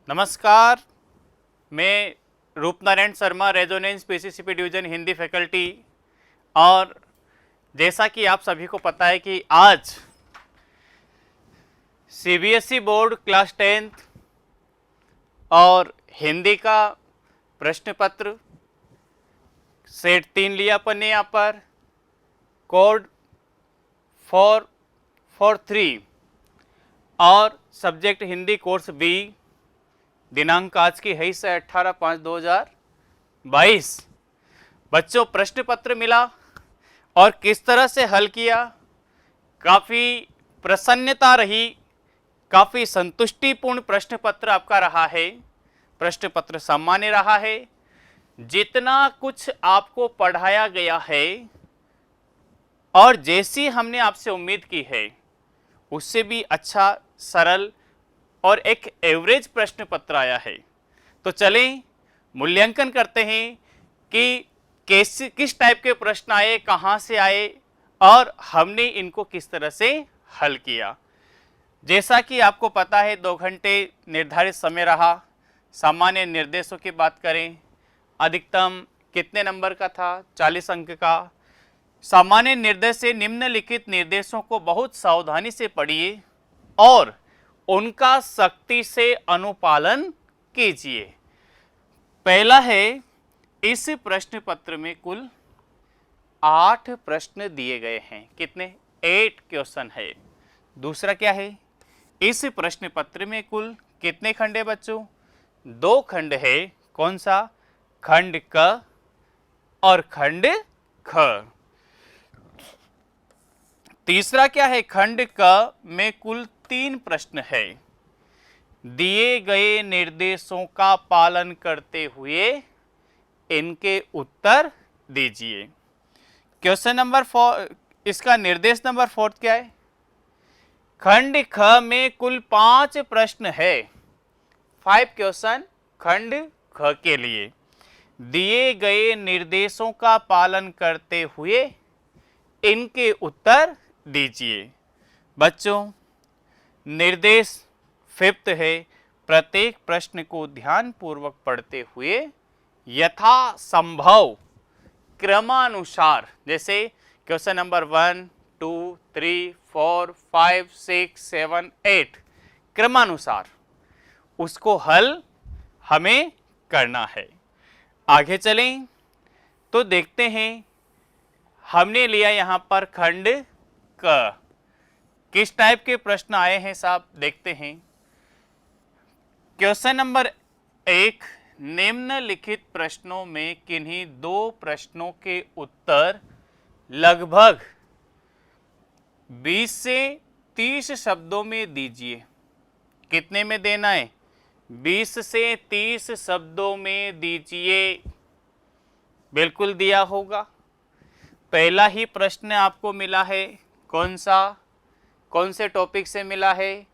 नमस्कार, मैं Rupnarayan Sharma, Resonance PCCP division Hindi faculty. और जैसा कि आप सभी को पता है कि आज सीबीएसई बोर्ड क्लास 10th और हिंदी का प्रश्न पत्र सेट 3 लिया अपन ने यहाँ पर, कोड 443 और सब्जेक्ट हिंदी कोर्स बी। दिनांक आज की है 18/5/2022। बच्चों, प्रश्न पत्र मिला और किस तरह से हल किया, काफ़ी प्रसन्नता रही, काफ़ी संतुष्टिपूर्ण प्रश्न पत्र आपका रहा है। प्रश्न पत्र सामान्य रहा है। जितना कुछ आपको पढ़ाया गया है और जैसी हमने आपसे उम्मीद की है उससे भी अच्छा, सरल और एक एवरेज प्रश्न पत्र आया है। तो चलें मूल्यांकन करते हैं कि किस टाइप के प्रश्न आए, कहां से आए और हमने इनको किस तरह से हल किया। जैसा कि आपको पता है 2 घंटे निर्धारित समय रहा। सामान्य निर्देशों की बात करें, अधिकतम कितने नंबर का था? 40 अंक का। सामान्य निर्देश से निम्नलिखित निर्देशों को बहुत सावधानी से पढ़िए और उनका सख्ती से अनुपालन कीजिए। पहला है, इस प्रश्न पत्र में कुल 8 प्रश्न दिए गए हैं। कितने? 8 क्वेश्चन है। दूसरा क्या है, इस प्रश्न पत्र में कुल कितने खंड है बच्चों? 2 खंड है। कौन सा? खंड क और खंड ख। तीसरा क्या है, खंड क में कुल 3 प्रश्न है। दिए गए निर्देशों का पालन करते हुए इनके उत्तर दीजिए। क्वेश्चन नंबर 4, इसका निर्देश नंबर 4 क्या है? खंड ख में कुल 5 प्रश्न है। 5 क्वेश्चन खंड ख के लिए। दिए गए निर्देशों का पालन करते हुए इनके उत्तर दीजिए। बच्चों, निर्देश 5th है, प्रत्येक प्रश्न को ध्यानपूर्वक पढ़ते हुए यथासंभव क्रमानुसार, जैसे क्वेश्चन नंबर 1, 2, 3, 4, 5, 6, 7, 8 क्रमानुसार उसको हल हमें करना है। आगे चलें तो देखते हैं, हमने लिया यहां पर खंड क। किस टाइप के प्रश्न आए हैं साहब, देखते हैं। क्वेश्चन नंबर 1, निम्नलिखित प्रश्नों में किन्हीं 2 प्रश्नों के उत्तर लगभग 20 से 30 शब्दों में दीजिए। कितने में देना है? 20 से 30 शब्दों में दीजिए। बिल्कुल दिया होगा। पहला ही प्रश्न आपको मिला है, कौन सा? कौन से टॉपिक से मिला है?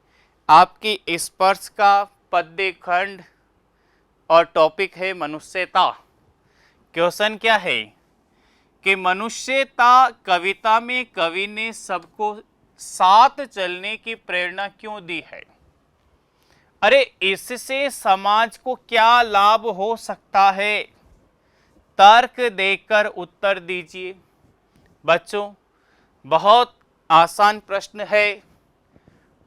आपकी स्पर्श का पद्य खंड और टॉपिक है मनुष्यता। क्वेश्चन क्या है कि मनुष्यता कविता में कवि ने सबको साथ चलने की प्रेरणा क्यों दी है? अरे, इससे समाज को क्या लाभ हो सकता है? तर्क देकर उत्तर दीजिए। बच्चों, बहुत आसान प्रश्न है।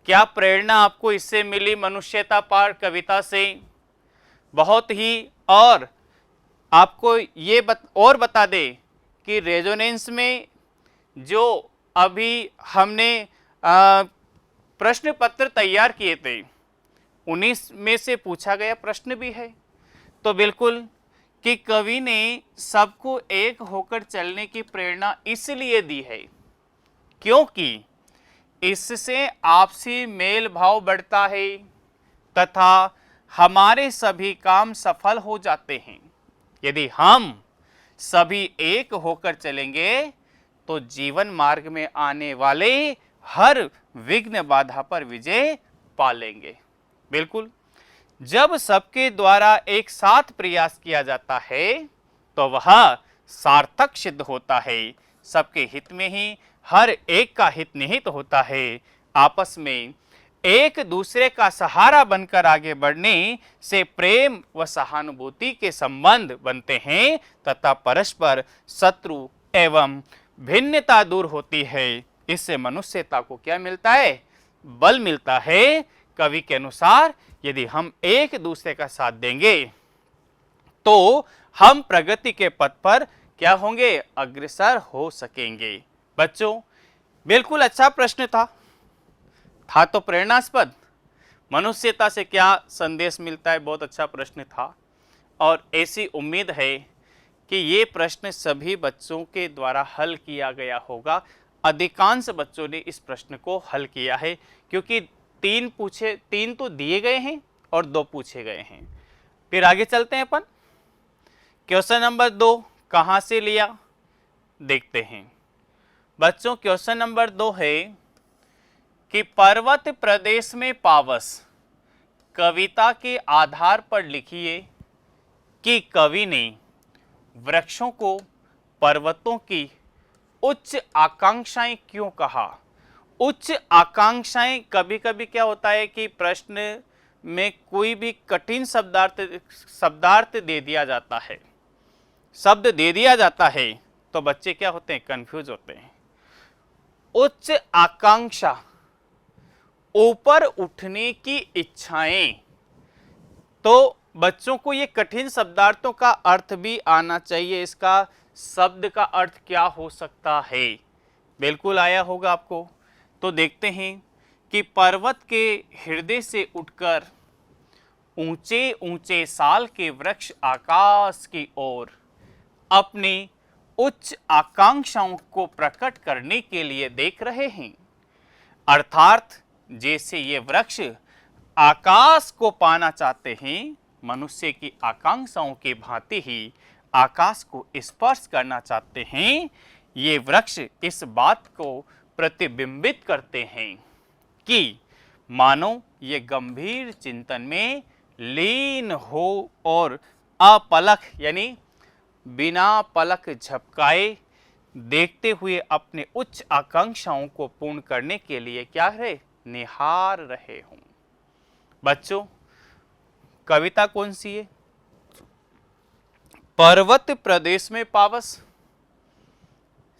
क्या प्रेरणा आपको इससे मिली मनुष्यता पार कविता से? बहुत ही। और आपको ये बता दे कि रेजोनेंस में जो अभी हमने प्रश्न पत्र तैयार किए थे, उन्हीं में से पूछा गया प्रश्न भी है। तो बिल्कुल कि कवि ने सबको एक होकर चलने की प्रेरणा इसलिए दी है क्योंकि इससे आपसी मेल भाव बढ़ता है तथा हमारे सभी काम सफल हो जाते हैं। यदि हम सभी एक होकर चलेंगे तो जीवन मार्ग में आने वाले हर विघ्न बाधा पर विजय पा लेंगे। बिल्कुल, जब सबके द्वारा एक साथ प्रयास किया जाता है तो वह सार्थक सिद्ध होता है। सबके हित में ही हर एक का हित निहित होता है। आपस में एक दूसरे का सहारा बनकर आगे बढ़ने से प्रेम व सहानुभूति के संबंध बनते हैं तथा परस्पर शत्रु एवं भिन्नता दूर होती है। इससे मनुष्यता को क्या मिलता है? बल मिलता है। कवि के अनुसार यदि हम एक दूसरे का साथ देंगे तो हम प्रगति के पथ पर क्या होंगे? अग्रसर हो सकेंगे। बच्चों, बिल्कुल अच्छा प्रश्न था तो प्रेरणास्पद। मनुष्यता से क्या संदेश मिलता है? बहुत अच्छा प्रश्न था और ऐसी उम्मीद है कि ये प्रश्न सभी बच्चों के द्वारा हल किया गया होगा। अधिकांश बच्चों ने इस प्रश्न को हल किया है क्योंकि तीन तो दिए गए हैं और 2 पूछे गए हैं। फिर आगे चलते हैं अपन। क्वेश्चन नंबर 2 कहाँ से लिया देखते हैं। बच्चों, क्वेश्चन नंबर 2 है कि पर्वत प्रदेश में पावस कविता के आधार पर लिखिए कि कवि ने वृक्षों को पर्वतों की उच्च आकांक्षाएं क्यों कहा। उच्च आकांक्षाएं, कभी कभी क्या होता है कि प्रश्न में कोई भी कठिन शब्दार्थ दे दिया जाता है, शब्द दे दिया जाता है तो बच्चे क्या होते हैं? कंफ्यूज होते हैं। उच्च आकांक्षा, ऊपर उठने की इच्छाएं, तो बच्चों को ये कठिन शब्दार्थों का अर्थ भी आना चाहिए। इसका शब्द का अर्थ क्या हो सकता है? बिल्कुल आया होगा आपको। तो देखते हैं कि पर्वत के हृदय से उठकर ऊंचे ऊंचे साल के वृक्ष आकाश की ओर अपनी उच्च आकांक्षाओं को प्रकट करने के लिए देख रहे हैं। अर्थात जैसे ये वृक्ष आकाश को पाना चाहते हैं, मनुष्य की आकांक्षाओं की भांति ही आकाश को स्पर्श करना चाहते हैं। ये वृक्ष इस बात को प्रतिबिंबित करते हैं कि मानो ये गंभीर चिंतन में लीन हो और अपलक यानी बिना पलक झपकाए देखते हुए अपने उच्च आकांक्षाओं को पूर्ण करने के लिए क्या है? निहार रहे हों। बच्चों, कविता कौन सी है? पर्वत प्रदेश में पावस।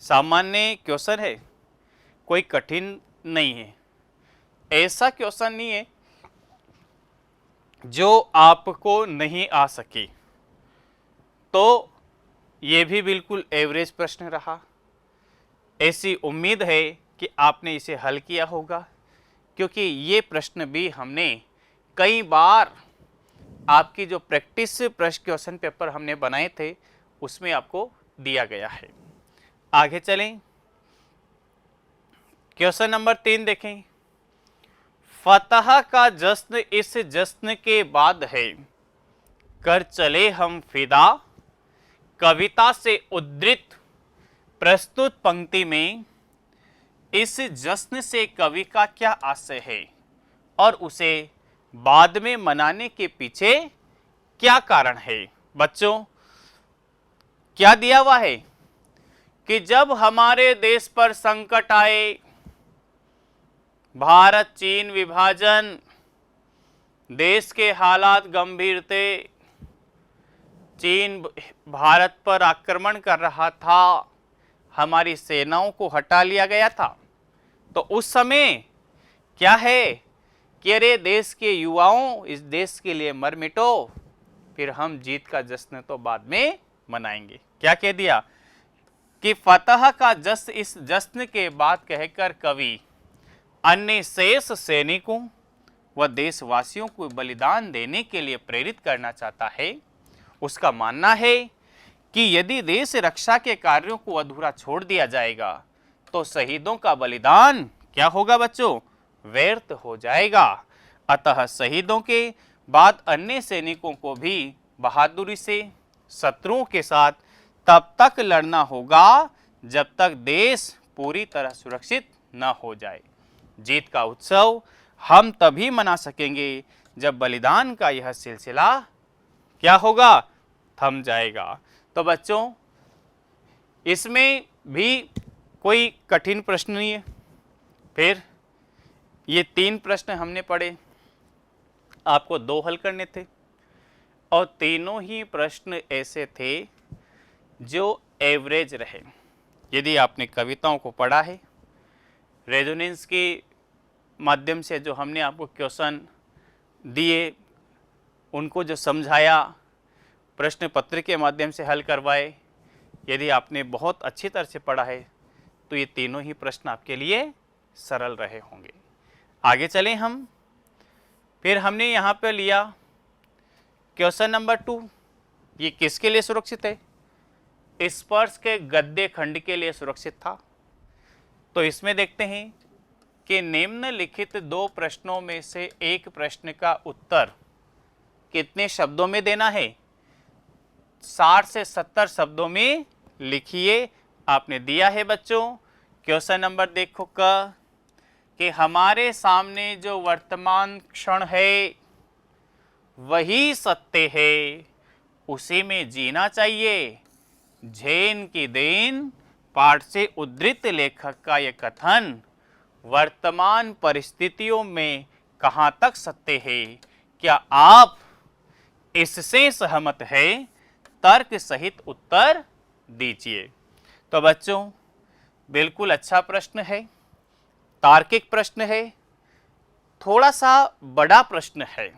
सामान्य क्वेश्चन है, कोई कठिन नहीं है। ऐसा क्वेश्चन नहीं है जो आपको नहीं आ सके। तो ये भी बिल्कुल एवरेज प्रश्न रहा। ऐसी उम्मीद है कि आपने इसे हल किया होगा क्योंकि ये प्रश्न भी हमने कई बार आपकी जो प्रैक्टिस क्वेश्चन पेपर हमने बनाए थे उसमें आपको दिया गया है। आगे चलें, क्वेश्चन नंबर 3 देखें। फतह का जश्न इस जश्न के बाद है, कर चले हम फिदा। कविता से उद्धृत प्रस्तुत पंक्ति में इस जश्न से कवि का क्या आशय है और उसे बाद में मनाने के पीछे क्या कारण है? बच्चों, क्या दिया हुआ है कि जब हमारे देश पर संकट आए, भारत चीन विभाजन, देश के हालात गंभीर थे, चीन भारत पर आक्रमण कर रहा था, हमारी सेनाओं को हटा लिया गया था, तो उस समय क्या है कि अरे देश के युवाओं, इस देश के लिए मर मिटो, फिर हम जीत का जश्न तो बाद में मनाएंगे। क्या कह दिया कि फतह का जश्न इस जश्न के बाद कहकर कवि अन्य शेष सैनिकों व देशवासियों को बलिदान देने के लिए प्रेरित करना चाहता है। उसका मानना है कि यदि देश रक्षा के कार्यों को अधूरा छोड़ दिया जाएगा तो शहीदों का बलिदान क्या होगा बच्चों? व्यर्थ हो जाएगा। अतः शहीदों के बाद अन्य सैनिकों को भी बहादुरी से शत्रुओं के साथ तब तक लड़ना होगा जब तक देश पूरी तरह सुरक्षित न हो जाए। जीत का उत्सव हम तभी मना सकेंगे जब बलिदान का यह सिलसिला क्या होगा? थम जाएगा। तो बच्चों, इसमें भी कोई कठिन प्रश्न नहीं है। फिर ये 3 प्रश्न हमने पढ़े, आपको 2 हल करने थे और तीनों ही प्रश्न ऐसे थे जो एवरेज रहे। यदि आपने कविताओं को पढ़ा है, रेजोनेंस के माध्यम से जो हमने आपको क्वेश्चन दिए, उनको जो समझाया, प्रश्न पत्र के माध्यम से हल करवाए, यदि आपने बहुत अच्छी तरह से पढ़ा है तो ये तीनों ही प्रश्न आपके लिए सरल रहे होंगे। आगे चलें हम। फिर हमने यहाँ पे लिया क्वेश्चन नंबर 2। ये किसके लिए सुरक्षित है? स्पर्श के गद्य खंड के लिए सुरक्षित था। तो इसमें देखते हैं कि निम्नलिखित 2 प्रश्नों में से एक प्रश्न का उत्तर कितने शब्दों में देना है? 60 से 70 शब्दों में लिखिए। आपने दिया है बच्चों, क्वेश्चन नंबर देखो कि हमारे सामने जो वर्तमान क्षण है वही सत्य है, उसी में जीना चाहिए। झेन की देन पाठ से उद्धृत लेखक का यह कथन वर्तमान परिस्थितियों में कहाँ तक सत्य है? क्या आप इससे सहमत है? तर्क सहित उत्तर दीजिए। तो बच्चों, बिल्कुल अच्छा प्रश्न है, तार्किक प्रश्न है, थोड़ा सा बड़ा प्रश्न है।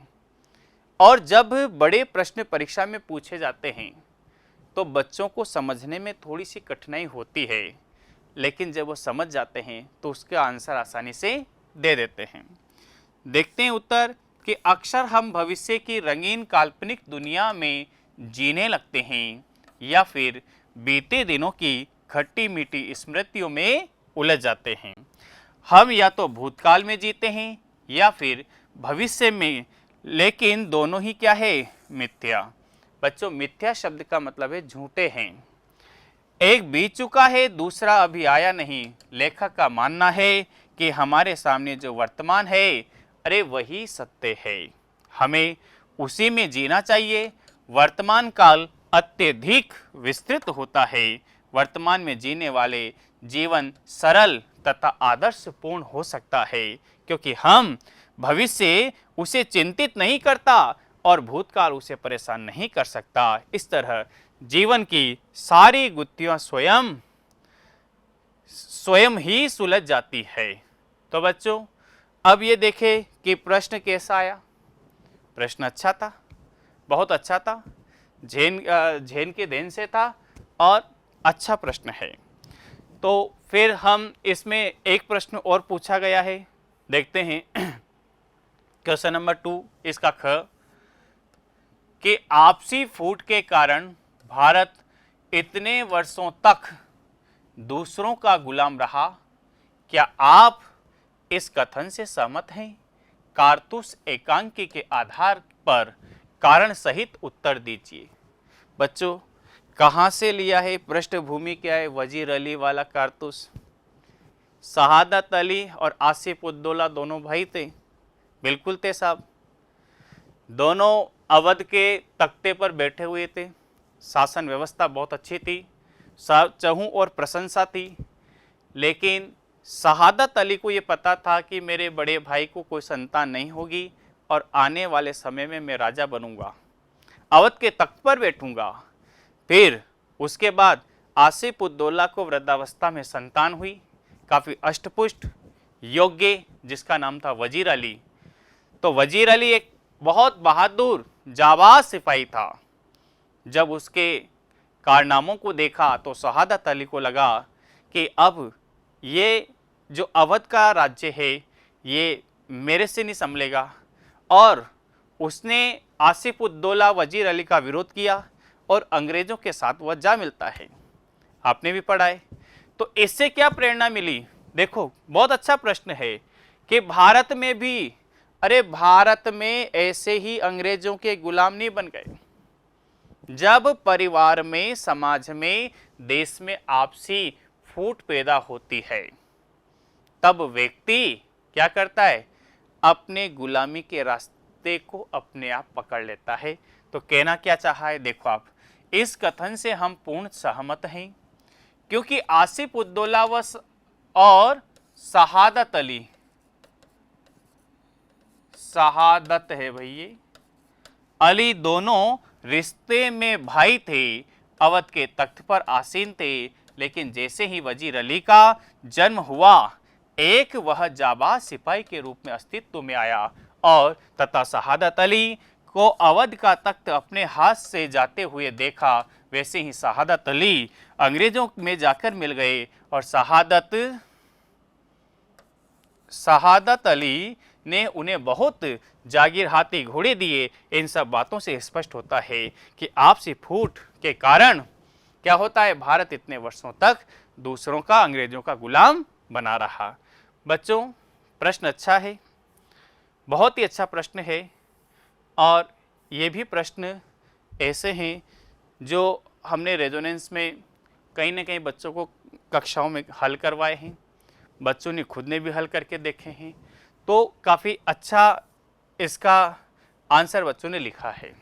और जब बड़े प्रश्न परीक्षा में पूछे जाते हैं तो बच्चों को समझने में थोड़ी सी कठिनाई होती है, लेकिन जब वो समझ जाते हैं तो उसका आंसर आसानी से दे देते हैं। देखते हैं उत्तर कि अक्सर हम भविष्य की रंगीन काल्पनिक दुनिया में जीने लगते हैं या फिर बीते दिनों की खट्टी मीठी स्मृतियों में उलझ जाते हैं। हम या तो भूतकाल में जीते हैं या फिर भविष्य में, लेकिन दोनों ही क्या है? मिथ्या। बच्चों, मिथ्या शब्द का मतलब है झूठे हैं। एक बीत चुका है, दूसरा अभी आया नहीं। लेखक का मानना है कि हमारे सामने जो वर्तमान है, अरे वही सत्य है, हमें उसी में जीना चाहिए। वर्तमान काल अत्यधिक विस्तृत होता है। वर्तमान में जीने वाले जीवन सरल तथा आदर्शपूर्ण हो सकता है, क्योंकि हम भविष्य उसे चिंतित नहीं करता और भूतकाल उसे परेशान नहीं कर सकता। इस तरह जीवन की सारी गुत्थियां स्वयं ही सुलझ जाती है। तो बच्चों, अब ये देखें कि प्रश्न कैसा आया। प्रश्न अच्छा था, बहुत अच्छा था, झेन के देन से था और अच्छा प्रश्न है। तो फिर हम इसमें एक प्रश्न और पूछा गया है, देखते हैं। क्वेश्चन नंबर 2 इसका ख कि आपसी फूट के कारण भारत इतने वर्षों तक दूसरों का गुलाम रहा। क्या आप इस कथन से सहमत हैं? कारतूस एकांकी के आधार पर कारण सहित उत्तर दीजिए। बच्चों, कहाँ से लिया है? पृष्ठभूमि क्या है? वजीर अली वाला कारतूस। शहादत अली और आसिफ उद्दौला दोनों भाई थे, बिल्कुल थे साहब। दोनों अवध के तख्ते पर बैठे हुए थे। शासन व्यवस्था बहुत अच्छी थी, चहूँ और प्रशंसा थी। लेकिन शहादत अली को ये पता था कि मेरे बड़े भाई को कोई संतान नहीं होगी और आने वाले समय में मैं राजा बनूंगा, अवध के तख्त पर बैठूंगा। फिर उसके बाद आसिफ उद्दौला को वृद्धावस्था में संतान हुई, काफ़ी अष्टपुष्ट योग्य, जिसका नाम था वजीर अली। तो वजीर अली एक बहुत बहादुर जाबाज सिपाही था। जब उसके कारनामों को देखा तो शहादत अली को लगा कि अब ये जो अवध का राज्य है ये मेरे से नहीं संभलेगा, और उसने आसिफ उद्दौला वजीर अली का विरोध किया और अंग्रेजों के साथ वह जा मिलता है। आपने भी पढ़ा है। तो इससे क्या प्रेरणा मिली? देखो, बहुत अच्छा प्रश्न है कि भारत में भी, अरे भारत में ऐसे ही अंग्रेजों के गुलाम नहीं बन गए। जब परिवार में, समाज में, देश में आपसी फूट पैदा होती है, तब व्यक्ति क्या करता है? अपने गुलामी के रास्ते को अपने आप पकड़ लेता है। तो कहना क्या चाहा है? देखो आप, इस कथन से हम पूर्ण सहमत हैं, क्योंकि आसिफ उद्दौला और शहादत अली शहादत है भैया। अली दोनों रिश्ते में भाई थे, अवध के तख्त पर आसीन थे, लेकिन जैसे ही वजीर अली का जन्म हुआ, एक वह जाबाज सिपाही के रूप में अस्तित्व में आया और तथा शहादत अली को अवध का तख्त अपने हाथ से जाते हुए देखा। वैसे ही शहादत अली अंग्रेजों में जाकर मिल गए और शहादत अली ने उन्हें बहुत जागीर, हाथी, घोड़े दिए। इन सब बातों से स्पष्ट होता है कि आपसी फूट के कारण क्या होता है, भारत इतने वर्षों तक दूसरों का, अंग्रेजों का गुलाम बना रहा। बच्चों, प्रश्न अच्छा है, बहुत ही अच्छा प्रश्न है, और ये भी प्रश्न ऐसे हैं जो हमने रेजोनेंस में कहीं ना कहीं बच्चों को कक्षाओं में हल करवाए हैं, बच्चों ने खुद ने भी हल करके देखे हैं, तो काफ़ी अच्छा इसका आंसर बच्चों ने लिखा है।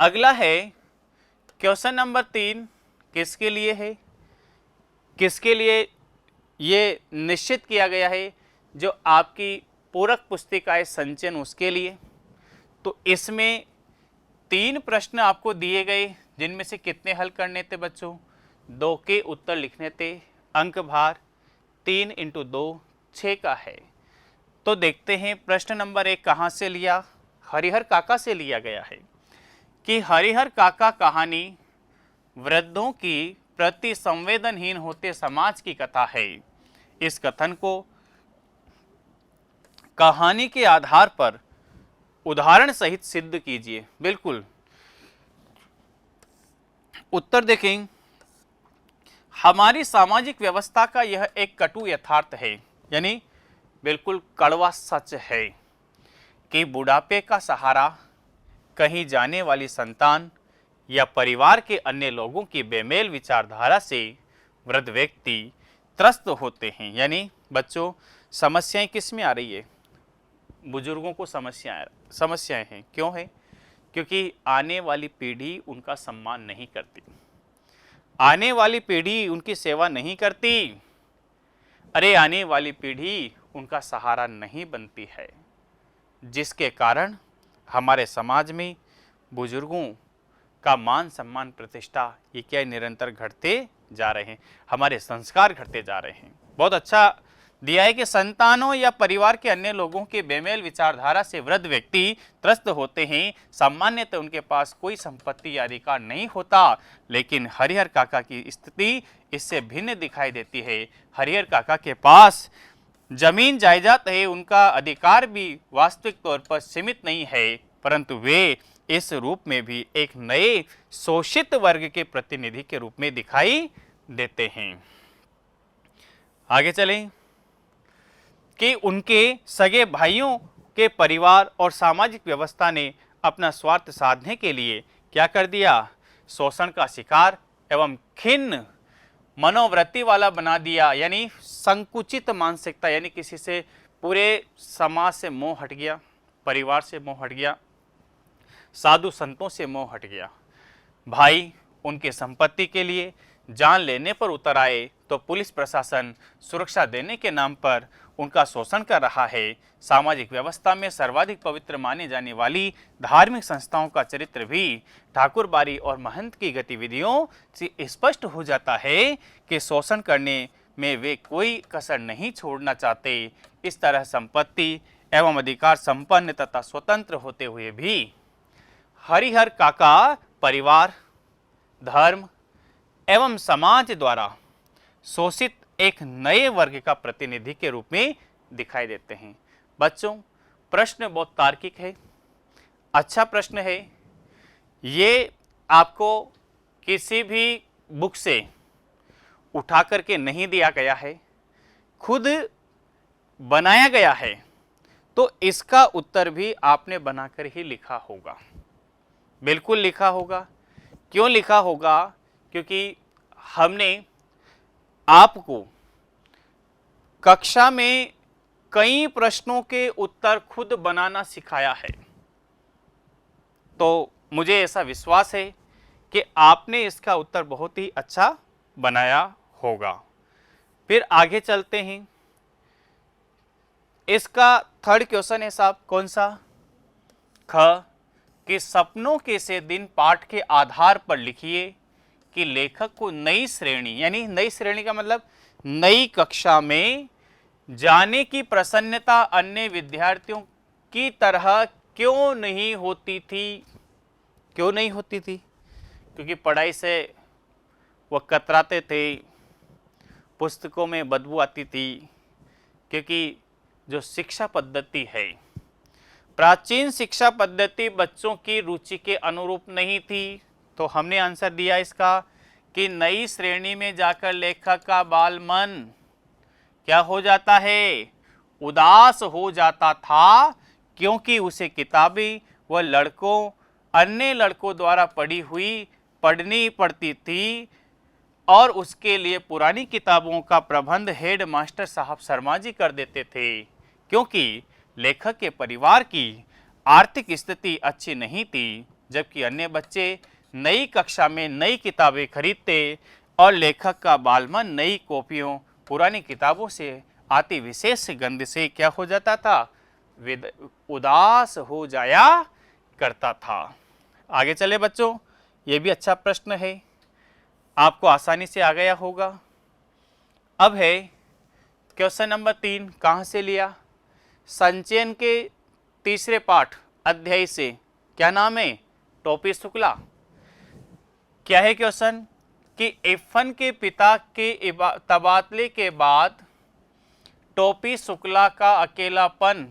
अगला है क्वेश्चन नंबर 3, किसके लिए है, किसके लिए ये निश्चित किया गया है, जो आपकी पूरक पुस्तिकाएं संचयन उसके लिए। तो इसमें 3 प्रश्न आपको दिए गए, जिनमें से कितने हल करने थे बच्चों, 2 के उत्तर लिखने थे। अंक भार 3 × 2 6 का है। तो देखते हैं प्रश्न नंबर 1 कहाँ से लिया, हरिहर काका से लिया गया है कि हरिहर काका कहानी वृद्धों की प्रति संवेदनहीन होते समाज की कथा है। इस कथन को कहानी के आधार पर उदाहरण सहित सिद्ध कीजिए। बिल्कुल, उत्तर देखें, हमारी सामाजिक व्यवस्था का यह एक कटु यथार्थ है, यानी बिल्कुल कड़वा सच है कि बुढ़ापे का सहारा कहीं जाने वाली संतान या परिवार के अन्य लोगों की बेमेल विचारधारा से वृद्ध व्यक्ति त्रस्त होते हैं। यानी बच्चों, समस्याएं किस में आ रही है, बुजुर्गों को समस्याएं हैं। क्यों है, क्योंकि आने वाली पीढ़ी उनका सम्मान नहीं करती, आने वाली पीढ़ी उनकी सेवा नहीं करती, अरे आने वाली पीढ़ी उनका सहारा नहीं बनती है, जिसके कारण हमारे समाज में बुजुर्गों का मान सम्मान प्रतिष्ठा ये क्या निरंतर घटते जा रहे हैं, हमारे संस्कार घटते जा रहे हैं। बहुत अच्छा दिया है कि संतानों या परिवार के अन्य लोगों के बेमेल विचारधारा से वृद्ध व्यक्ति त्रस्त होते हैं। सामान्यतः उनके पास कोई संपत्ति या अधिकार नहीं होता, लेकिन हरिहर काका की स्थिति इससे भिन्न दिखाई देती है। हरिहर काका के पास जमीन जायदाद है, उनका अधिकार भी वास्तविक तौर पर सीमित नहीं है, परंतु वे इस रूप में भी एक नए शोषित वर्ग के प्रतिनिधि के रूप में दिखाई देते हैं। आगे चलें कि उनके सगे भाइयों के परिवार और सामाजिक व्यवस्था ने अपना स्वार्थ साधने के लिए क्या कर दिया, शोषण का शिकार एवं खिन्न मनोवृत्ति वाला बना दिया, यानी संकुचित मानसिकता, यानी किसी से पूरे समाज से मोह हट गया, परिवार से मोह हट गया, साधु संतों से मोह हट गया। भाई उनके संपत्ति के लिए जान लेने पर उतर आए तो पुलिस प्रशासन सुरक्षा देने के नाम पर उनका शोषण कर रहा है। सामाजिक व्यवस्था में सर्वाधिक पवित्र माने जाने वाली धार्मिक संस्थाओं का चरित्र भी ठाकुरबाड़ी और महंत की गतिविधियों से स्पष्ट हो जाता है कि शोषण करने में वे कोई कसर नहीं छोड़ना चाहते। इस तरह संपत्ति एवं अधिकार संपन्न तथा स्वतंत्र होते हुए भी हरिहर काका परिवार, धर्म एवं समाज द्वारा शोषित एक नए वर्ग का प्रतिनिधि के रूप में दिखाई देते हैं। बच्चों, प्रश्न बहुत तार्किक है, अच्छा प्रश्न है। ये आपको किसी भी बुक से उठा करके नहीं दिया गया है, खुद बनाया गया है, तो इसका उत्तर भी आपने बनाकर ही लिखा होगा, बिल्कुल लिखा होगा। क्यों लिखा होगा, क्योंकि हमने आपको कक्षा में कई प्रश्नों के उत्तर खुद बनाना सिखाया है, तो मुझे ऐसा विश्वास है कि आपने इसका उत्तर बहुत ही अच्छा बनाया होगा। फिर आगे चलते हैं। इसका थर्ड क्वेश्चन है साहब, कौन सा? ख, कि सपनों के से दिन पाठ के आधार पर लिखिए कि लेखक को नई श्रेणी, यानी नई श्रेणी का मतलब नई कक्षा में जाने की प्रसन्नता अन्य विद्यार्थियों की तरह क्यों नहीं होती थी? क्यों नहीं होती थी? क्योंकि पढ़ाई से वो कतराते थे, पुस्तकों में बदबू आती थी, क्योंकि जो शिक्षा पद्धति है, प्राचीन शिक्षा पद्धति बच्चों की रुचि के अनुरूप नहीं थी। तो हमने आंसर दिया इसका कि नई श्रेणी में जाकर लेखक का बाल मन क्या हो जाता है? उदास हो जाता था, क्योंकि उसे किताबें व अन्य लड़कों द्वारा पढ़नी पड़ती थी और उसके लिए पुरानी किताबों का प्रबंध हेड मास्टर साहब शर्मा जी कर देते थे, क्योंकि लेखक के परिवार की आर्थिक स्थिति अच्छी नहीं थी। जबकि अन्य बच्चे नई कक्षा में नई किताबें खरीदते और लेखक का बालमन नई कॉपियों पुरानी किताबों से आती विशेष गंध से क्या हो जाता था? उदास हो जाया करता था। आगे चले बच्चों, ये भी अच्छा प्रश्न है, आपको आसानी से आ गया होगा। अब है क्वेश्चन नंबर 3, कहाँ से लिया? संचयन के तीसरे पाठ अध्याय से, क्या नाम है? टोपी शुक्ला। क्या है क्वेश्चन? कि इरफान के पिता के तबादले के बाद टोपी शुक्ला का अकेलापन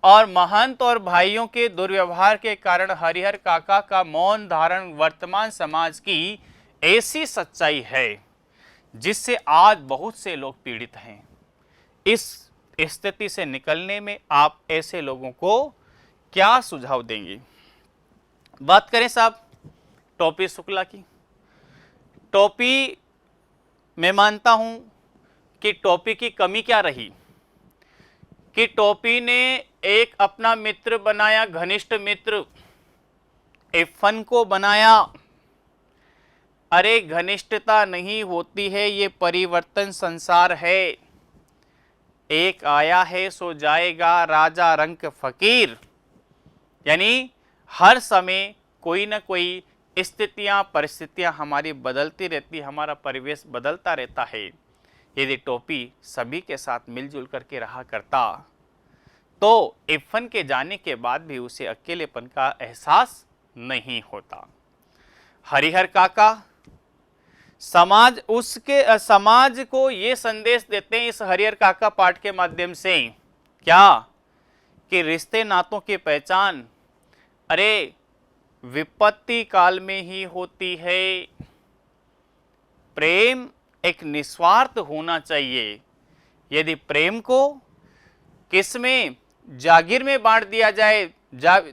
और महंत और भाइयों के दुर्व्यवहार के कारण हरिहर काका का मौन धारण वर्तमान समाज की ऐसी सच्चाई है जिससे आज बहुत से लोग पीड़ित हैं। इस स्थिति से निकलने में आप ऐसे लोगों को क्या सुझाव देंगे? बात करें साहब टोपी शुक्ला की। टोपी, मैं मानता हूं कि टोपी की कमी क्या रही कि टोपी ने एक अपना मित्र बनाया, घनिष्ठ मित्र इरफान को बनाया। अरे घनिष्ठता नहीं होती है, ये परिवर्तन संसार है। एक आया है सो जाएगा राजा रंक फकीर, यानी हर समय कोई ना कोई स्थितियां परिस्थितियां हमारी बदलती रहती, हमारा परिवेश बदलता रहता है। यदि टोपी सभी के साथ मिलजुल करके रहा करता तो इरफान के जाने के बाद भी उसे अकेलेपन का एहसास नहीं होता। हरिहर काका समाज को ये संदेश देते हैं इस हरिहर काका पाठ के माध्यम से, क्या? कि रिश्ते नातों की पहचान अरे विपत्ति काल में ही होती है। प्रेम एक निस्वार्थ होना चाहिए। यदि प्रेम को किसमें, जागीर में बांट दिया जाए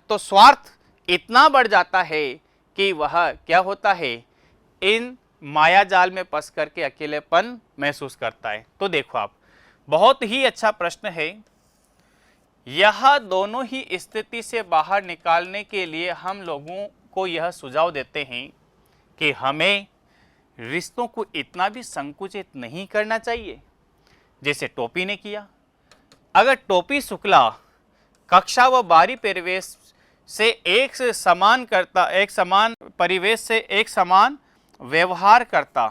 तो स्वार्थ इतना बढ़ जाता है कि वह क्या होता है, इन माया जाल में फंस करके अकेलेपन महसूस करता है। तो देखो आप, बहुत ही अच्छा प्रश्न है। यह दोनों ही स्थिति से बाहर निकालने के लिए हम लोगों को यह सुझाव देते हैं कि हमें रिश्तों को इतना भी संकुचित नहीं करना चाहिए जैसे टोपी ने किया। अगर टोपी शुक्ला कक्षा व बाहरी परिवेश से एक समान परिवेश से एक समान व्यवहार करता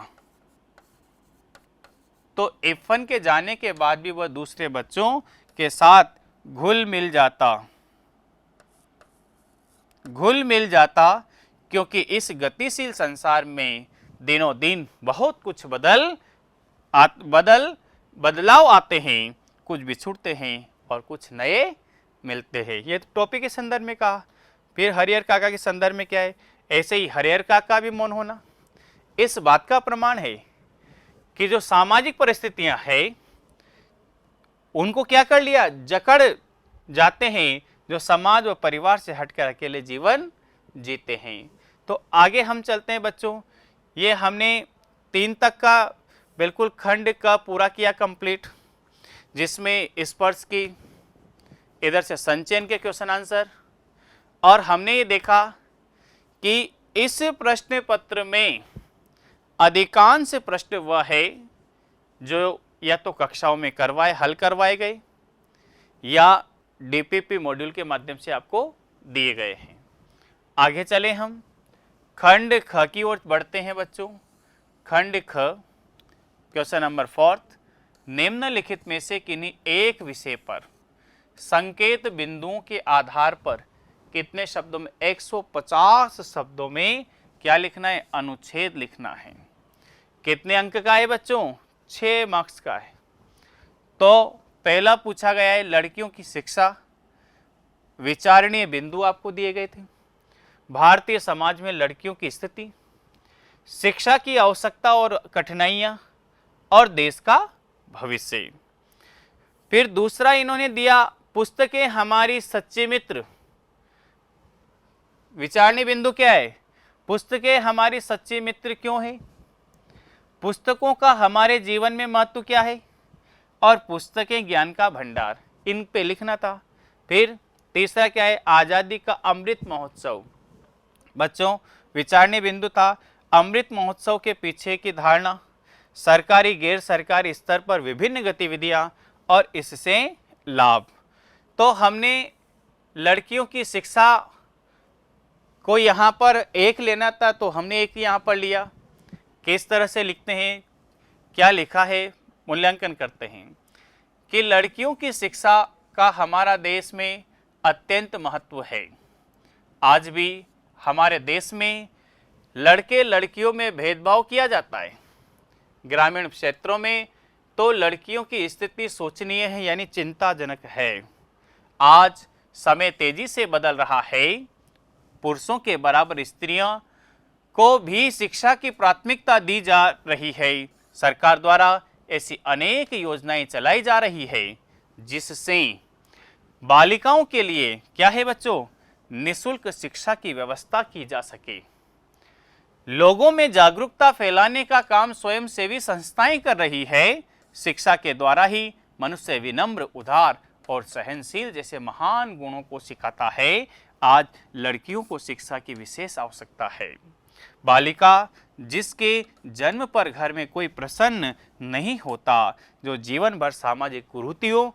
तो इरफान के जाने के बाद भी वह दूसरे बच्चों के साथ घुल मिल जाता, क्योंकि इस गतिशील संसार में दिनों दिन बहुत कुछ बदलाव आते हैं, कुछ बिछुड़ते हैं और कुछ नए मिलते हैं। ये टोपी के संदर्भ में कहा। फिर हरिहर काका के संदर्भ में क्या है? ऐसे ही हरिहर काका भी मौन होना इस बात का प्रमाण है कि जो सामाजिक परिस्थितियां हैं उनको क्या कर लिया, जकड़ जाते हैं, जो समाज व परिवार से हटकर अकेले जीवन जीते हैं। तो आगे हम चलते हैं बच्चों। ये हमने 3 तक का बिल्कुल खंड का पूरा किया कंप्लीट, जिसमें स्पर्श की, इधर से संचयन के क्वेश्चन आंसर, और हमने ये देखा कि इस प्रश्न पत्र में अधिकांश प्रश्न वह है जो या तो कक्षाओं में हल करवाए गए या डीपीपी मॉड्यूल के माध्यम से आपको दिए गए हैं। आगे चले हम खंड ख की ओर बढ़ते हैं बच्चों। खंड ख क्वेश्चन नंबर 4, निम्नलिखित में से किन्हीं एक विषय पर संकेत बिंदुओं के आधार पर कितने शब्दों में 150 शब्दों में क्या लिखना है, अनुच्छेद लिखना है। कितने अंक का है बच्चों, 6 मार्क्स का है। तो पहला पूछा गया है लड़कियों की शिक्षा, विचारणीय बिंदु आपको दिए गए थे, भारतीय समाज में लड़कियों की स्थिति, शिक्षा की आवश्यकता और कठिनाइयां, और देश का भविष्य। फिर दूसरा इन्होंने दिया पुस्तकें हमारी सच्चे मित्र। विचारणीय बिंदु क्या है, पुस्तकें हमारी सच्चे मित्र क्यों है, पुस्तकों का हमारे जीवन में महत्व क्या है, और पुस्तकें ज्ञान का भंडार, इन पे लिखना था। फिर तीसरा क्या है, आजादी का अमृत महोत्सव। बच्चों विचारणीय बिंदु था अमृत महोत्सव के पीछे की धारणा, सरकारी गैर सरकारी स्तर पर विभिन्न गतिविधियां और इससे लाभ। तो हमने लड़कियों की शिक्षा को यहाँ पर एक लेना था, तो हमने एक यहाँ पर लिया। किस तरह से लिखते हैं, क्या लिखा है, मूल्यांकन करते हैं कि लड़कियों की शिक्षा का हमारा देश में अत्यंत महत्व है। आज भी हमारे देश में लड़के लड़कियों में भेदभाव किया जाता है। ग्रामीण क्षेत्रों में तो लड़कियों की स्थिति शोचनीय है, यानी चिंताजनक है। आज समय तेजी से बदल रहा है, पुरुषों के बराबर स्त्रियों को भी शिक्षा की प्राथमिकता दी जा रही है। सरकार द्वारा ऐसी अनेक योजनाएं चलाई जा रही है जिससे बालिकाओं के लिए क्या है बच्चों, निःशुल्क शिक्षा की व्यवस्था की जा सके। लोगों में जागरूकता फैलाने का काम स्वयंसेवी संस्थाएं कर रही है। शिक्षा के द्वारा ही मनुष्य विनम्र, उदार और सहनशील जैसे महान गुणों को सिखाता है। आज लड़कियों को शिक्षा की विशेष आवश्यकता है। बालिका जिसके जन्म पर घर में कोई प्रसन्न नहीं होता, जो जीवन भर सामाजिक कुरीतियों,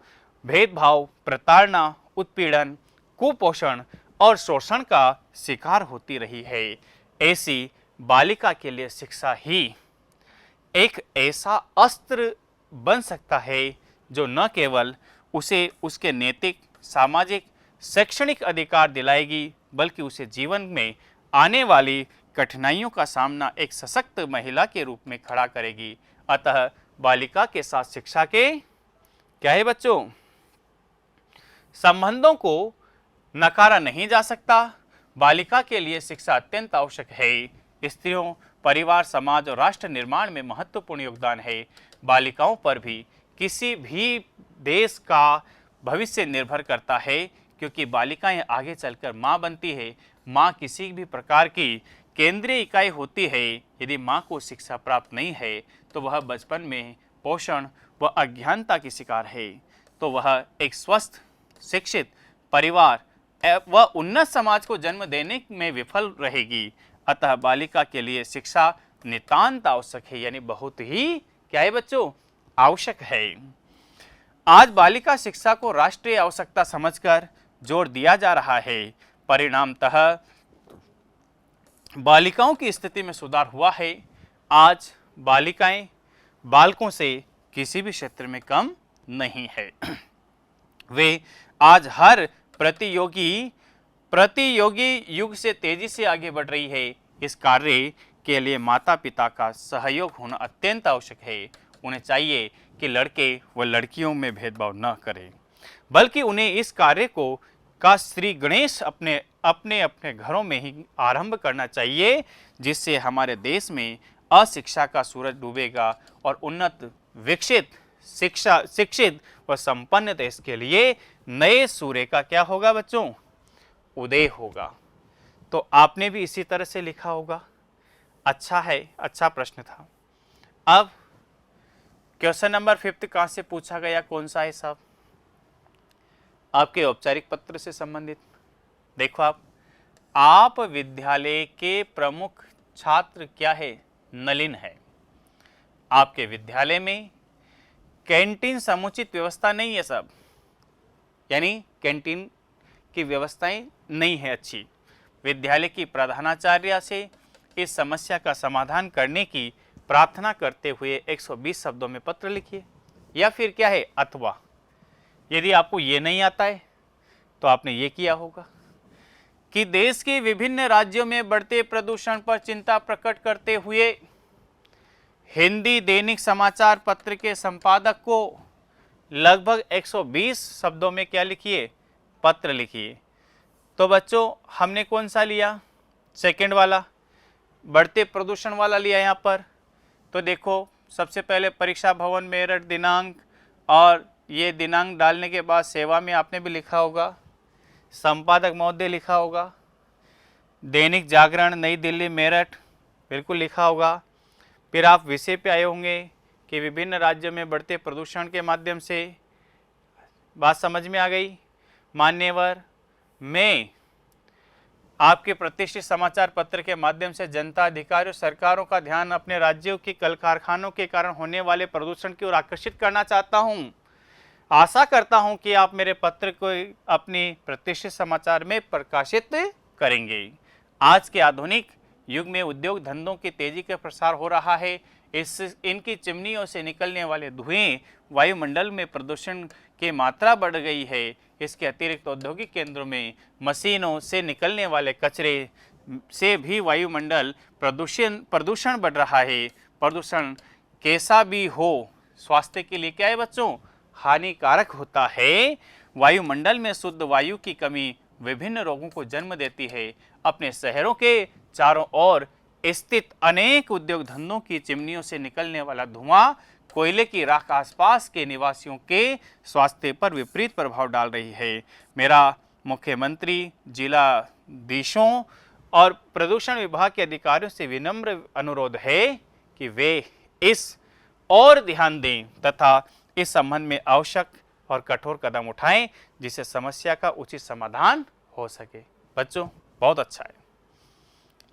भेदभाव, प्रताड़ना, उत्पीड़न, कुपोषण और शोषण का शिकार होती रही है, ऐसी बालिका के लिए शिक्षा ही एक ऐसा अस्त्र बन सकता है जो न केवल उसे उसके नैतिक, सामाजिक, शैक्षणिक अधिकार दिलाएगी, बल्कि उसे जीवन में आने वाली कठिनाइयों का सामना एक सशक्त महिला के रूप में खड़ा करेगी। अतः बालिका के साथ शिक्षा के क्या है बच्चों, संबंधों को नकारा नहीं जा सकता। बालिका के लिए शिक्षा अत्यंत आवश्यक है। स्त्रियों, परिवार, समाज और राष्ट्र निर्माण में महत्वपूर्ण योगदान है। बालिकाओं पर भी किसी भी देश का भविष्य निर्भर करता है, क्योंकि बालिकाएं आगे चलकर माँ बनती है। माँ किसी भी प्रकार की केंद्रीय इकाई होती है। यदि माँ को शिक्षा प्राप्त नहीं है तो वह बचपन में पोषण व अज्ञानता की शिकार है, तो वह एक स्वस्थ, शिक्षित परिवार व उन्नत समाज को जन्म देने में विफल रहेगी। अतः बालिका के लिए शिक्षा नितांत आवश्यक है, यानी बहुत ही क्या है बच्चों, आवश्यक है। आज बालिका शिक्षा को राष्ट्रीय आवश्यकता समझकर जोर दिया जा रहा है। परिणामतः बालिकाओं की स्थिति में सुधार हुआ है। आज बालिकाएं बालकों से किसी भी क्षेत्र में कम नहीं है। वे आज हर प्रतियोगी युग से तेजी से आगे बढ़ रही है। इस कार्य के लिए माता पिता का सहयोग होना अत्यंत आवश्यक है। उन्हें चाहिए कि लड़के व लड़कियों में भेदभाव न करें, बल्कि उन्हें इस कार्य का श्री गणेश अपने घरों में ही आरंभ करना चाहिए, जिससे हमारे देश में अशिक्षा का सूरज डूबेगा और उन्नत, विकसित, शिक्षित व संपन्न देश के लिए नए सूर्य का क्या होगा बच्चों, उदय होगा। तो आपने भी इसी तरह से लिखा होगा। अच्छा है, अच्छा प्रश्न था। अब क्वेश्चन नंबर 5 कहाँ से पूछा गया, कौन सा है साहब? आपके औपचारिक पत्र से संबंधित। देखो आप विद्यालय के प्रमुख छात्र क्या है, नलिन है। आपके विद्यालय में कैंटीन समुचित व्यवस्था नहीं है सब। यानी कैंटीन की व्यवस्थाएं नहीं है अच्छी। विद्यालय की प्रधानाचार्य से इस समस्या का समाधान करने की प्रार्थना करते हुए 120 शब्दों में पत्र लिखिए। या फिर क्या है, अथवा यदि आपको ये नहीं आता है तो आपने ये किया होगा कि देश के विभिन्न राज्यों में बढ़ते प्रदूषण पर चिंता प्रकट करते हुए हिंदी दैनिक समाचार पत्र के संपादक को लगभग 120 शब्दों में क्या लिखिए, पत्र लिखिए। तो बच्चों हमने कौन सा लिया, सेकंड वाला, बढ़ते प्रदूषण वाला लिया यहाँ पर। तो देखो सबसे पहले परीक्षा भवन मेरठ दिनांक, और ये दिनांक डालने के बाद सेवा में आपने भी लिखा होगा, संपादक महोदय लिखा होगा, दैनिक जागरण नई दिल्ली मेरठ बिल्कुल लिखा होगा। फिर आप विषय पे आए होंगे कि विभिन्न राज्यों में बढ़ते प्रदूषण के माध्यम से, बात समझ में आ गई। मान्यवर, मैं आपके प्रतिष्ठित समाचार पत्र के माध्यम से जनता, अधिकारियों, सरकारों का ध्यान अपने राज्यों के कल कारखानों के कारण होने वाले प्रदूषण की ओर आकर्षित करना चाहता हूं। आशा करता हूं कि आप मेरे पत्र को अपनी प्रतिष्ठित समाचार में प्रकाशित करेंगे। आज के आधुनिक युग में उद्योग धंधों की तेजी का प्रसार हो रहा है। इनकी चिमनियों से निकलने वाले धुएं वायुमंडल में प्रदूषण की मात्रा बढ़ गई है। इसके अतिरिक्त औद्योगिक केंद्रों में मशीनों से निकलने वाले कचरे से भी वायुमंडल प्रदूषण बढ़ रहा है। प्रदूषण कैसा भी हो स्वास्थ्य के लिए क्या है बच्चों, हानिकारक होता है। वायुमंडल में शुद्ध वायु की कमी विभिन्न रोगों को जन्म देती है। अपने शहरों के चारों ओर स्थित अनेक उद्योग धंधों की चिमनियों से निकलने वाला धुआं कोयले की राख आसपास के निवासियों के स्वास्थ्य पर विपरीत प्रभाव डाल रही है। मेरा मुख्यमंत्री, जिलाधीशों और प्रदूषण विभाग के अधिकारियों से विनम्र अनुरोध है कि वे इस और ध्यान दें तथा इस संबंध में आवश्यक और कठोर कदम उठाएं जिससे समस्या का उचित समाधान हो सके। बच्चों बहुत अच्छा है,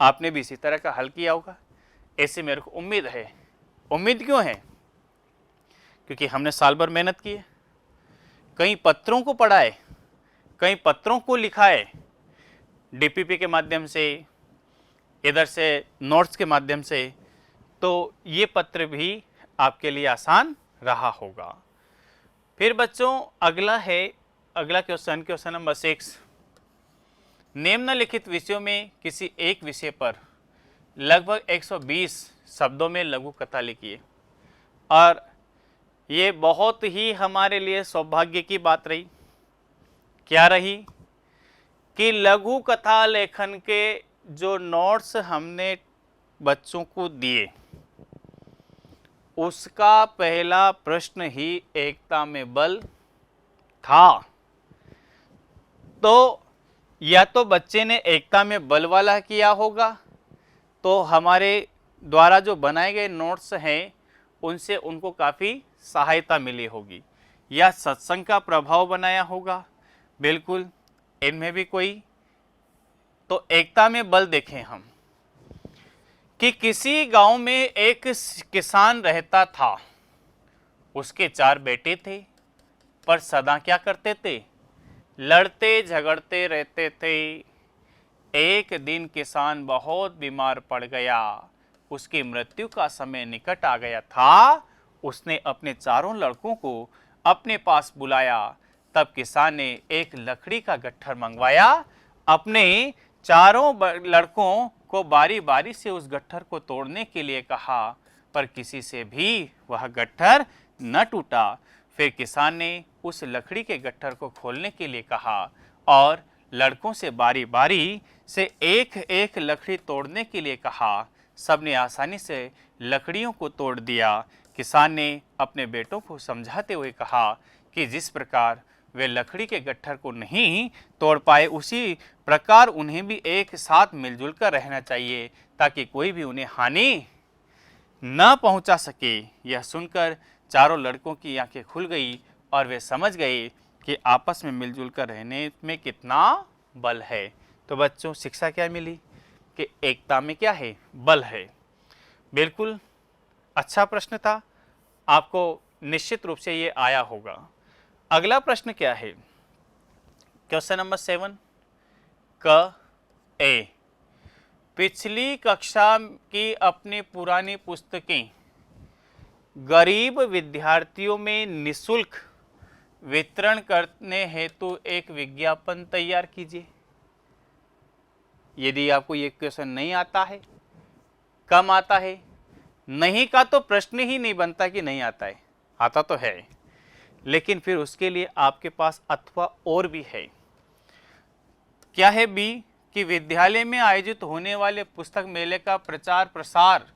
आपने भी इसी तरह का हल किया होगा, ऐसे मेरे को उम्मीद है। उम्मीद क्यों है? क्योंकि हमने साल भर मेहनत की है, कई पत्रों को पढ़ा है, कई पत्रों को लिखा है, डीपीपी के माध्यम से, इधर से नोट्स के माध्यम से, तो ये पत्र भी आपके लिए आसान रहा होगा। फिर बच्चों अगला क्वेश्चन नंबर 6, निम्नलिखित विषयों में किसी एक विषय पर लगभग 120 शब्दों में लघु कथा लिखिए। और ये बहुत ही हमारे लिए सौभाग्य की बात रही। क्या रही कि लघु कथा लेखन के जो नोट्स हमने बच्चों को दिए उसका पहला प्रश्न ही एकता में बल था। तो या तो बच्चे ने एकता में बल वाला किया होगा, तो हमारे द्वारा जो बनाए गए नोट्स हैं उनसे उनको काफ़ी सहायता मिली होगी, या सत्संग का प्रभाव बनाया होगा, बिल्कुल इनमें भी कोई। तो एकता में बल देखें हम कि किसी गांव में एक किसान रहता था, उसके 4 बेटे थे, पर सदा क्या करते थे, लड़ते झगड़ते रहते थे। एक दिन किसान बहुत बीमार पड़ गया, उसकी मृत्यु का समय निकट आ गया था। उसने अपने चारों लड़कों को अपने पास बुलाया। तब किसान ने एक लकड़ी का गट्ठर मंगवाया, अपने चारों लड़कों को बारी बारी से उस गट्ठर को तोड़ने के लिए कहा, पर किसी से भी वह गट्ठर न टूटा। फिर किसान ने उस लकड़ी के गट्ठर को खोलने के लिए कहा और लड़कों से बारी बारी से एक एक लकड़ी तोड़ने के लिए कहा। सबने आसानी से लकड़ियों को तोड़ दिया। किसान ने अपने बेटों को समझाते हुए कहा कि जिस प्रकार वे लकड़ी के गट्ठर को नहीं तोड़ पाए, उसी प्रकार उन्हें भी एक साथ मिलजुल कर रहना चाहिए ताकि कोई भी उन्हें हानि न पहुंचा सके। यह सुनकर चारों लड़कों की आंखें खुल गई और वे समझ गए कि आपस में मिलजुल कर रहने में कितना बल है। तो बच्चों शिक्षा क्या मिली कि एकता में क्या है, बल है। बिल्कुल अच्छा प्रश्न था, आपको निश्चित रूप से ये आया होगा। अगला प्रश्न क्या है क्वेश्चन नंबर 7 क ए, पिछली कक्षा की अपनी पुरानी पुस्तकें गरीब विद्यार्थियों में निशुल्क वितरण करने हेतु एक विज्ञापन तैयार कीजिए। यदि आपको ये क्वेश्चन नहीं आता है, कम आता है, नहीं का तो प्रश्न ही नहीं बनता कि नहीं आता है, आता तो है, लेकिन फिर उसके लिए आपके पास अथवा और भी है। क्या है बी, कि विद्यालय में आयोजित होने वाले पुस्तक मेले का प्रचार प्रसार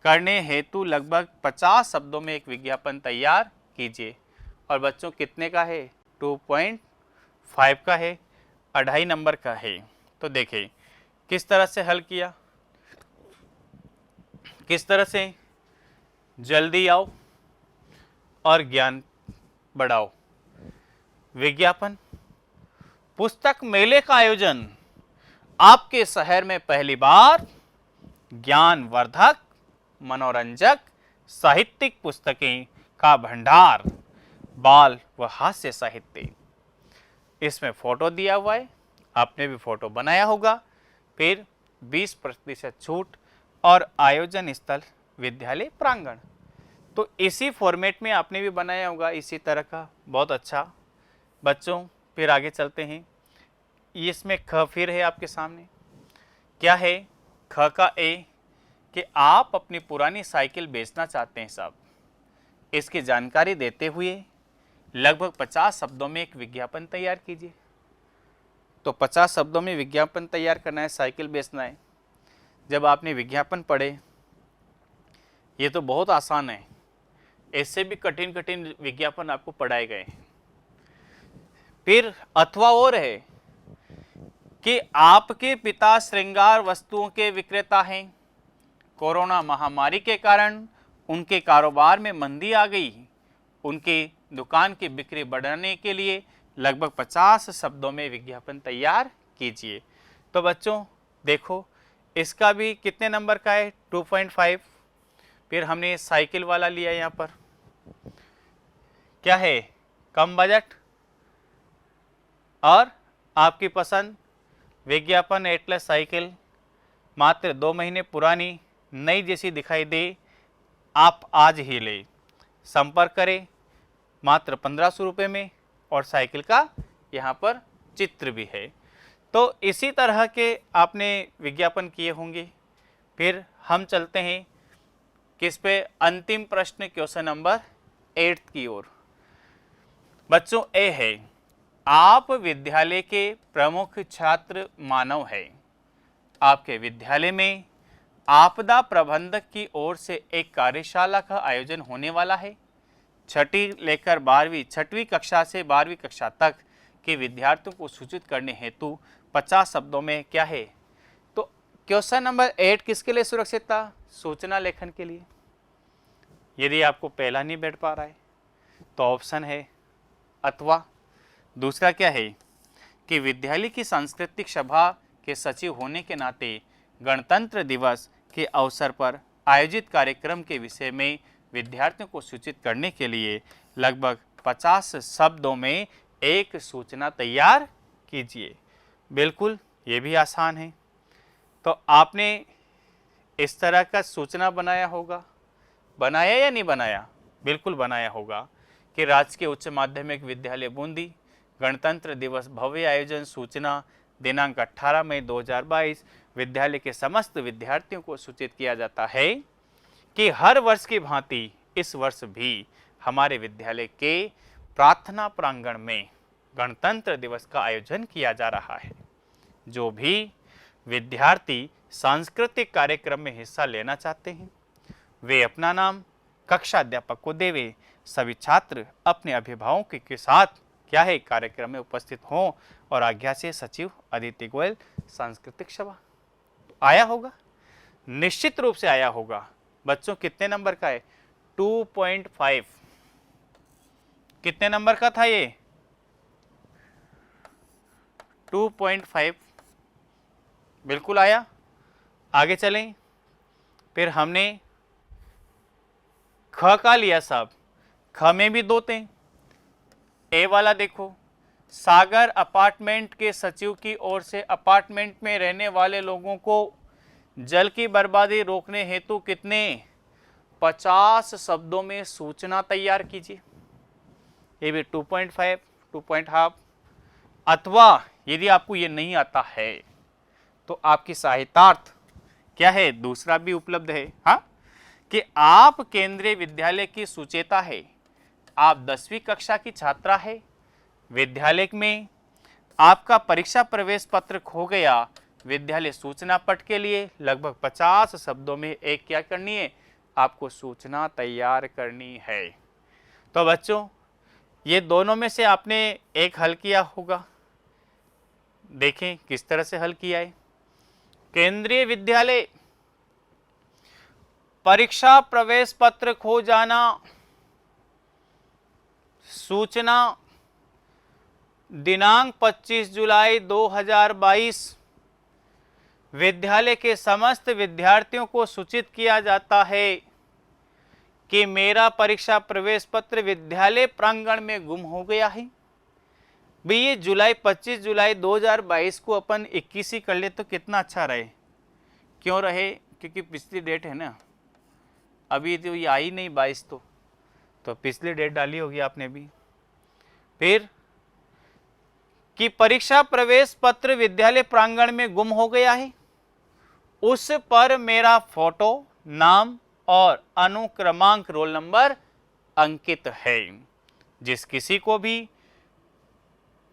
करने हेतु लगभग 50 शब्दों में एक विज्ञापन तैयार कीजिए। और बच्चों कितने का है? 2.5 का है, 2.5 नंबर का है। तो देखिए किस तरह से हल किया, किस तरह से, जल्दी आओ और ज्ञान बढ़ाओ। विज्ञापन, पुस्तक मेले का आयोजन आपके शहर में पहली बार ज्ञानवर्धक, मनोरंजक, साहित्यिक पुस्तकें का भंडार, बाल व हास्य साहित्य। इसमें फोटो दिया हुआ है, आपने भी फोटो बनाया होगा। फिर 20% छूट और आयोजन स्थल विद्यालय प्रांगण। तो इसी फॉर्मेट में आपने भी बनाया होगा इसी तरह का, बहुत अच्छा। बच्चों फिर आगे चलते हैं। इसमें ख फिर है आपके सामने, क्या है? ख का ए, कि आप अपनी पुरानी साइकिल बेचना चाहते हैं साहब। इसकी जानकारी देते हुए लगभग 50 शब्दों में एक विज्ञापन तैयार कीजिए। तो 50 शब्दों में विज्ञापन तैयार करना है, साइकिल बेचना है। जब आपने विज्ञापन पढ़े, ये तो बहुत आसान है, इससे भी कठिन कठिन विज्ञापन आपको पढ़ाए गए हैं। फिर अथवा और है कि आपके पिता श्रृंगार वस्तुओं के विक्रेता हैं। कोरोना महामारी के कारण उनके कारोबार में मंदी आ गई। उनकी दुकान की बिक्री बढ़ाने के लिए लगभग 50 शब्दों में विज्ञापन तैयार कीजिए। तो बच्चों देखो, इसका भी कितने नंबर का है? 2.5। फिर हमने साइकिल वाला लिया, यहाँ पर क्या है? कम बजट और आपकी पसंद, विज्ञापन एटलस साइकिल, मात्र 2 महीने पुरानी, नई जैसी दिखाई दे, आप आज ही ले। संपर्क करें मात्र 1500 रुपये में, और साइकिल का यहाँ पर चित्र भी है। तो इसी तरह के आपने विज्ञापन किए होंगे। फिर हम चलते हैं किस पे? अंतिम प्रश्न, क्वेश्चन नंबर 8 की ओर। बच्चों ए है, आप विद्यालय के प्रमुख छात्र मानव हैं। आपके विद्यालय में आपदा प्रबंधक की ओर से एक कार्यशाला का आयोजन होने वाला है। 6वीं कक्षा से 12वीं कक्षा तक के विद्यार्थियों को सूचित करने हेतु 50 शब्दों में क्या है? तो क्वेश्चन नंबर 8 किसके लिए सुरक्षित था? सूचना लेखन के लिए। यदि आपको पहला नहीं बैठ पा रहा है तो ऑप्शन है अथवा। दूसरा क्या है कि विद्यालय की सांस्कृतिक सभा के सचिव होने के नाते गणतंत्र दिवस के अवसर पर आयोजित कार्यक्रम के विषय में विद्यार्थियों को सूचित करने के लिए लगभग 50 शब्दों में एक सूचना तैयार कीजिए। बिल्कुल, ये भी आसान है। तो आपने इस तरह का सूचना बनाया होगा, बनाया या नहीं बनाया? बिल्कुल बनाया होगा कि राजकीय उच्च माध्यमिक विद्यालय बूंदी गणतंत्र दिवस भव्य आयोजन सूचना दिनांक 18 मई 2022 विद्यालय के समस्त विद्यार्थियों को सूचित किया जाता है कि हर वर्ष की भांति इस वर्ष भी हमारे विद्यालय के प्रार्थना प्रांगण में गणतंत्र दिवस का आयोजन किया जा रहा है। जो भी विद्यार्थी सांस्कृतिक कार्यक्रम में हिस्सा लेना चाहते हैं, वे अपना नाम कक्षा अध्यापक को देवे। सभी छात्र अपने अभिभावकों के साथ क्या है कार्यक्रम में उपस्थित हों, और आज्ञा से सचिव अदिति गोयल, सांस्कृतिक सभा। आया होगा, निश्चित रूप से आया होगा। बच्चों कितने नंबर का है? 2.5। कितने नंबर का था ये? 2.5। बिल्कुल आया। आगे चलें। फिर हमने ख का लिया साहब। ख में भी 2 थे। ए वाला देखो, सागर अपार्टमेंट के सचिव की ओर से अपार्टमेंट में रहने वाले लोगों को जल की बर्बादी रोकने हेतु कितने 50 शब्दों में सूचना तैयार कीजिए। ये भी 2.5 2.5। अथवा यदि आपको ये नहीं आता है तो आपकी सहायतार्थ क्या है, दूसरा भी उपलब्ध है। हाँ, कि आप केंद्रीय विद्यालय की सुचेता है, आप 10वीं कक्षा की छात्रा है, विद्यालय में आपका परीक्षा प्रवेश पत्र खो गया, विद्यालय सूचना पट के लिए लगभग 50 शब्दों में एक क्या करनी है, आपको सूचना तैयार करनी है। तो बच्चों ये दोनों में से आपने एक हल किया होगा, देखें किस तरह से हल किया है। केंद्रीय विद्यालय परीक्षा प्रवेश पत्र खो जाना, सूचना दिनांक 25 जुलाई 2022 विद्यालय के समस्त विद्यार्थियों को सूचित किया जाता है कि मेरा परीक्षा प्रवेश पत्र विद्यालय प्रांगण में गुम हो गया है। भाई ये 25 जुलाई 2022 को अपन 21 ही कर ले तो कितना अच्छा रहे। क्यों रहे, क्योंकि पिछली डेट है ना, अभी तो ये आई नहीं 22 तो पिछली डेट डाली होगी आपने भी। फिर कि परीक्षा प्रवेश पत्र विद्यालय प्रांगण में गुम हो गया है, उस पर मेरा फोटो, नाम और अनुक्रमांक रोल नंबर अंकित है। जिस किसी को भी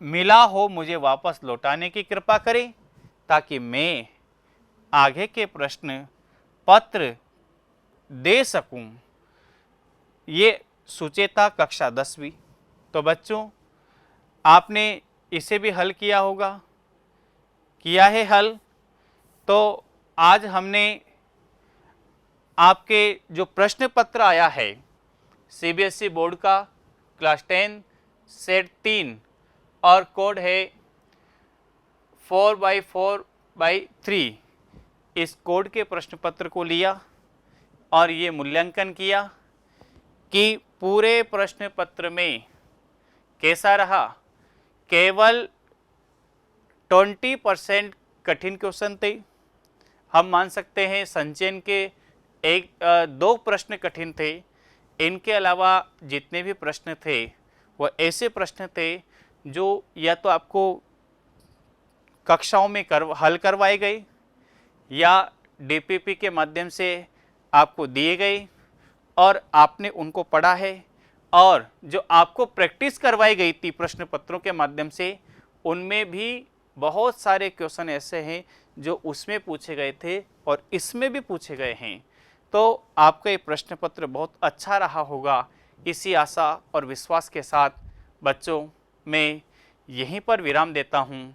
मिला हो मुझे वापस लौटाने की कृपा करें ताकि मैं आगे के प्रश्न पत्र दे सकूं। ये सुचेता कक्षा 10वीं। तो बच्चों आपने इसे भी हल किया होगा, किया है हल। तो आज हमने आपके जो प्रश्न पत्र आया है सीबीएसई बोर्ड का क्लास 10 सेट 3 और कोड है 4x4x3, इस कोड के प्रश्न पत्र को लिया और ये मूल्यांकन किया कि पूरे प्रश्न पत्र में कैसा रहा। केवल 20% कठिन क्वेश्चन थे। हम मान सकते हैं संचयन के 1-2 प्रश्न कठिन थे। इनके अलावा जितने भी प्रश्न थे वह ऐसे प्रश्न थे जो या तो आपको कक्षाओं में हल करवाए गए या डीपीपी के माध्यम से आपको दिए गए और आपने उनको पढ़ा है, और जो आपको प्रैक्टिस करवाई गई थी प्रश्न पत्रों के माध्यम से, उनमें भी बहुत सारे क्वेश्चन ऐसे हैं जो उसमें पूछे गए थे और इसमें भी पूछे गए हैं। तो आपका ये प्रश्न पत्र बहुत अच्छा रहा होगा, इसी आशा और विश्वास के साथ बच्चों मैं यहीं पर विराम देता हूं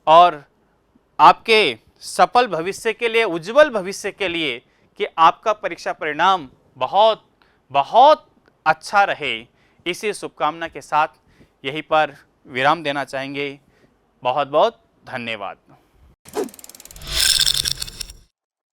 और आपके सफल भविष्य के लिए, उज्जवल भविष्य के लिए कि आपका परीक्षा परिणाम बहुत बहुत अच्छा रहे, इसी शुभकामना के साथ यहीं पर विराम देना चाहेंगे। बहुत बहुत धन्यवाद।